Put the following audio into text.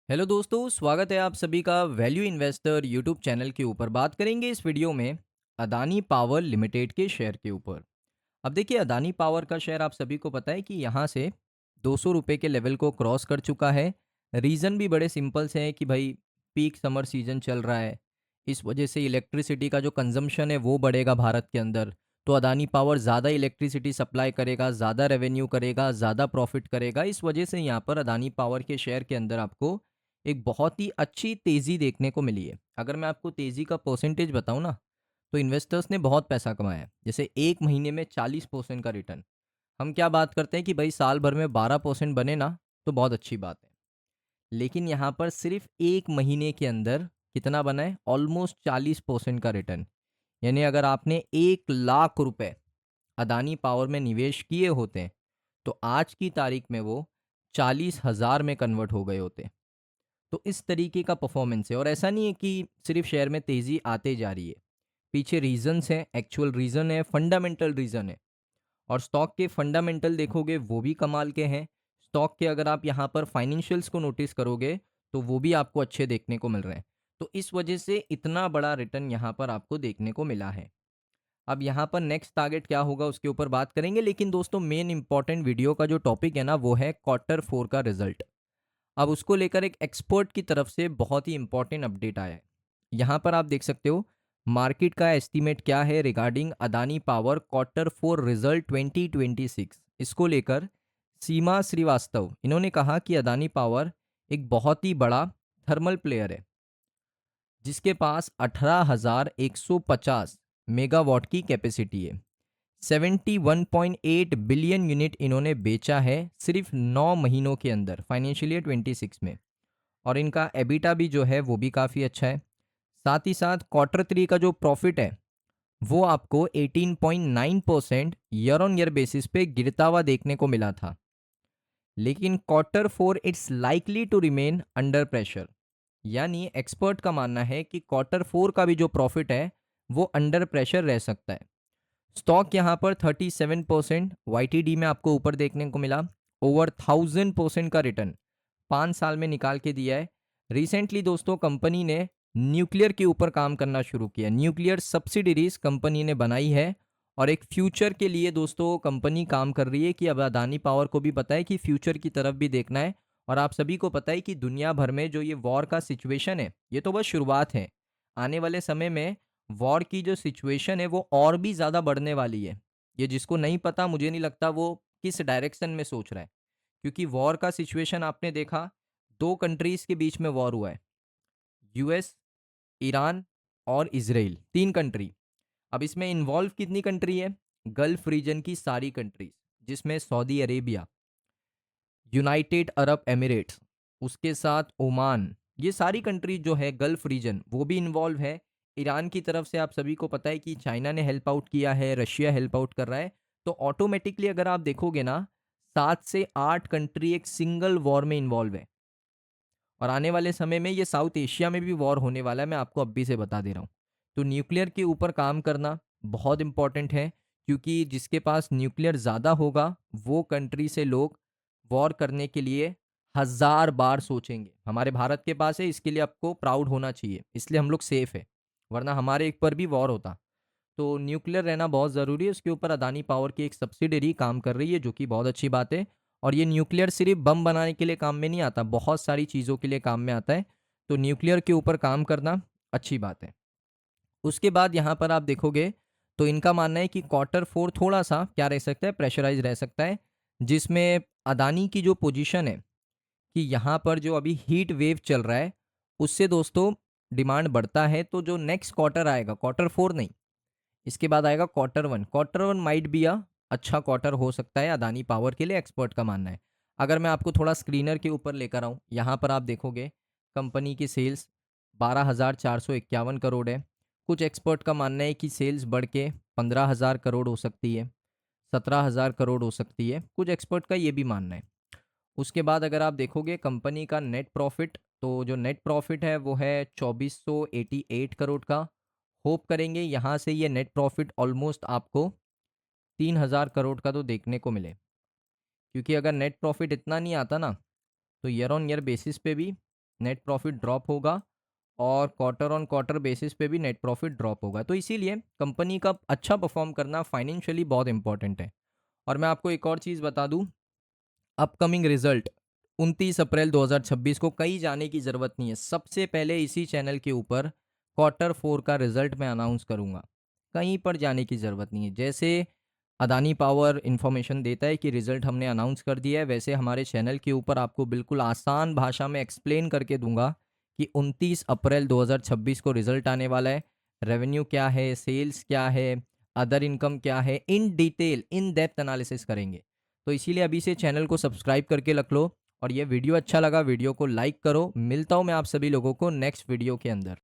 Hello दोस्तों, स्वागत है आप सभी का वैल्यू इन्वेस्टर यूट्यूब चैनल के ऊपर। बात करेंगे इस वीडियो में अदानी पावर लिमिटेड के शेयर के ऊपर। अब देखिए, अदानी पावर का शेयर आप सभी को पता है कि यहाँ से 200 रुपये के लेवल को क्रॉस कर चुका है। रीज़न भी बड़े सिंपल से हैं कि भाई पीक समर सीजन चल रहा है, इस वजह से इलेक्ट्रिसिटी का जो कंजम्पशन है वो बढ़ेगा भारत के अंदर। तो अदानी पावर ज़्यादा इलेक्ट्रिसिटी सप्लाई करेगा, ज़्यादा रेवेन्यू करेगा, ज़्यादा प्रॉफिट करेगा। इस वजह से यहाँ पर अदानी पावर के शेयर के अंदर आपको एक बहुत ही अच्छी तेज़ी देखने को मिली है। अगर मैं आपको तेज़ी का परसेंटेज बताऊँ ना, तो इन्वेस्टर्स ने बहुत पैसा कमाया है। जैसे 1 महीने में 40% का रिटर्न। हम क्या बात करते हैं कि भाई साल भर में 12% बने ना, तो बहुत अच्छी बात है। लेकिन यहाँ पर सिर्फ 1 महीने के अंदर कितना बना है? ऑलमोस्ट 40% का रिटर्न। यानी अगर आपने 1 लाख रुपए अदानी पावर में निवेश किए होते, तो आज की तारीख में वो 40,000 में कन्वर्ट हो गए होते। तो इस तरीके का परफॉर्मेंस है, और ऐसा नहीं है कि सिर्फ शेयर में तेज़ी आते जा रही है। पीछे रीजंस हैं, एक्चुअल रीज़न है, फंडामेंटल रीज़न है। और स्टॉक के फंडामेंटल देखोगे वो भी कमाल के हैं। स्टॉक के अगर आप यहाँ पर फाइनेंशियल्स को नोटिस करोगे, तो वो भी आपको अच्छे देखने को मिल रहे हैं। तो इस वजह से इतना बड़ा रिटर्न यहाँ पर आपको देखने को मिला है। अब यहाँ पर नेक्स्ट टारगेट क्या होगा उसके ऊपर बात करेंगे, लेकिन दोस्तों मेन इंपॉर्टेंट वीडियो का जो टॉपिक है ना, वो है Q4 का रिजल्ट। अब उसको लेकर एक एक्सपर्ट की तरफ से बहुत ही इंपॉर्टेंट अपडेट आया है। यहाँ पर आप देख सकते हो मार्केट का एस्टीमेट क्या है regarding Adani power Q4 result 2026। इसको लेकर सीमा श्रीवास्तव इन्होंने कहा कि अदानी पावर एक बहुत ही बड़ा थर्मल प्लेयर है, जिसके पास 18,150 मेगावाट की कैपेसिटी है। 71.8 बिलियन यूनिट इन्होंने बेचा है सिर्फ 9 महीनों के अंदर, फाइनेंशियल ईयर 26 में। और इनका एबिटा भी जो है वो भी काफ़ी अच्छा है। साथ ही साथ Q3 का जो प्रॉफिट है वो आपको 18.9% ईयर ऑन ईयर बेसिस पे गिरता हुआ देखने को मिला था। लेकिन Q4 it's likely to remain under pressure. यानी एक्सपर्ट का मानना है कि Q4 का भी जो प्रॉफिट है वो अंडर प्रेशर रह सकता है। स्टॉक यहाँ पर 37% YTD में आपको ऊपर देखने को मिला। ओवर 1000% का रिटर्न 5 साल में निकाल के दिया है। रिसेंटली दोस्तों कंपनी ने न्यूक्लियर के ऊपर काम करना शुरू किया। न्यूक्लियर सब्सिडरीज कंपनी ने बनाई है, और एक फ्यूचर के लिए दोस्तों कंपनी काम कर रही है कि अब अदानी पावर को भी पता है कि फ्यूचर की तरफ भी देखना है। और आप सभी को पता है कि दुनिया भर में जो ये वॉर का सिचुएशन है, ये तो बस शुरुआत है। आने वाले समय में वॉर की जो सिचुएशन है वो और भी ज़्यादा बढ़ने वाली है। ये जिसको नहीं पता, मुझे नहीं लगता वो किस डायरेक्शन में सोच रहा है। क्योंकि वॉर का सिचुएशन आपने देखा, 2 कंट्रीज़ के बीच में वॉर हुआ है। यूएस, ईरान और इज़राइल, 3 कंट्री। अब इसमें इन्वॉल्व कितनी कंट्री है? गल्फ रीजन की सारी कंट्रीज़, जिसमें Saudi Arabia, United Arab Emirates, उसके साथ ओमान, ये सारी कंट्री जो है गल्फ रीजन वो भी इन्वॉल्व है। ईरान की तरफ से आप सभी को पता है कि चाइना ने हेल्प आउट किया है, रशिया हेल्प आउट कर रहा है। तो ऑटोमेटिकली अगर आप देखोगे ना, 7 से 8 कंट्री एक सिंगल वॉर में इन्वॉल्व है। और आने वाले समय में ये साउथ एशिया में भी वॉर होने वाला है, मैं आपको अभी से बता दे रहा हूँ। तो न्यूक्लियर के ऊपर काम करना बहुत इंपॉर्टेंट है, क्योंकि जिसके पास न्यूक्लियर ज़्यादा होगा वो कंट्री से लोग वॉर करने के लिए 1000 बार सोचेंगे। हमारे भारत के पास है, इसके लिए आपको प्राउड होना चाहिए, इसलिए हम लोग सेफ है। वरना हमारे एक पर भी वॉर होता। तो न्यूक्लियर रहना बहुत ज़रूरी है। उसके ऊपर अदानी पावर की एक सब्सिडरी काम कर रही है, जो कि बहुत अच्छी बात है। और ये न्यूक्लियर सिर्फ बम बनाने के लिए काम में नहीं आता, बहुत सारी चीज़ों के लिए काम में आता है। तो न्यूक्लियर के ऊपर काम करना अच्छी बात है। उसके बाद यहाँ पर आप देखोगे तो इनका मानना है कि Q4 थोड़ा सा क्या रह सकता है, प्रेशराइज रह सकता है। जिसमें अदानी की जो पोजीशन है कि यहाँ पर जो अभी हीट वेव चल रहा है, उससे दोस्तों डिमांड बढ़ता है। तो जो नेक्स्ट क्वार्टर आएगा, Q4 नहीं, इसके बाद आएगा Q1। Q1 माइट बी अच्छा क्वार्टर हो सकता है अदानी पावर के लिए, एक्सपर्ट का मानना है। अगर मैं आपको थोड़ा स्क्रीनर के ऊपर लेकर आऊँ, यहाँ पर आप देखोगे कंपनी की सेल्स 12,451 करोड़ है। कुछ एक्सपर्ट का मानना है कि सेल्स बढ़ के 15,000 करोड़ हो सकती है, 17,000 करोड़ हो सकती है। कुछ एक्सपर्ट का ये भी मानना है। उसके बाद अगर आप देखोगे कंपनी का नेट प्रॉफिट, तो जो नेट प्रॉफिट है वो है 2488 करोड़ का। होप करेंगे यहाँ से ये नेट प्रॉफिट ऑलमोस्ट आपको 3,000 करोड़ का तो देखने को मिले। क्योंकि अगर नेट प्रॉफिट इतना नहीं आता ना, तो ईयर ऑन ईयर बेसिस पे भी नेट प्रॉफिट ड्रॉप होगा और क्वार्टर ऑन क्वार्टर बेसिस पे भी नेट प्रॉफिट ड्रॉप होगा। तो इसीलिए कंपनी का अच्छा परफॉर्म करना फाइनेंशियली बहुत इंपॉर्टेंट है। और मैं आपको एक और चीज़ बता दूं, अपकमिंग रिजल्ट 29 अप्रैल 2026 को कहीं जाने की ज़रूरत नहीं है। सबसे पहले इसी चैनल के ऊपर क्वार्टर 4 का रिजल्ट मैं अनाउंस करूंगा। कहीं पर जाने की ज़रूरत नहीं है। जैसे अदानी पावर इंफॉर्मेशन देता है कि रिजल्ट हमने अनाउंस कर दिया है, वैसे हमारे चैनल के ऊपर आपको बिल्कुल आसान भाषा में एक्सप्लेन करके दूंगा कि 29 अप्रैल 2026 को रिजल्ट आने वाला है। रेवेन्यू क्या है, सेल्स क्या है, अदर इनकम क्या है, in detail in depth analysis करेंगे। तो इसीलिए अभी से चैनल को सब्सक्राइब करके रख लो। और ये वीडियो अच्छा लगा, वीडियो को लाइक करो। मिलता हूँ मैं आप सभी लोगों को नेक्स्ट वीडियो के अंदर।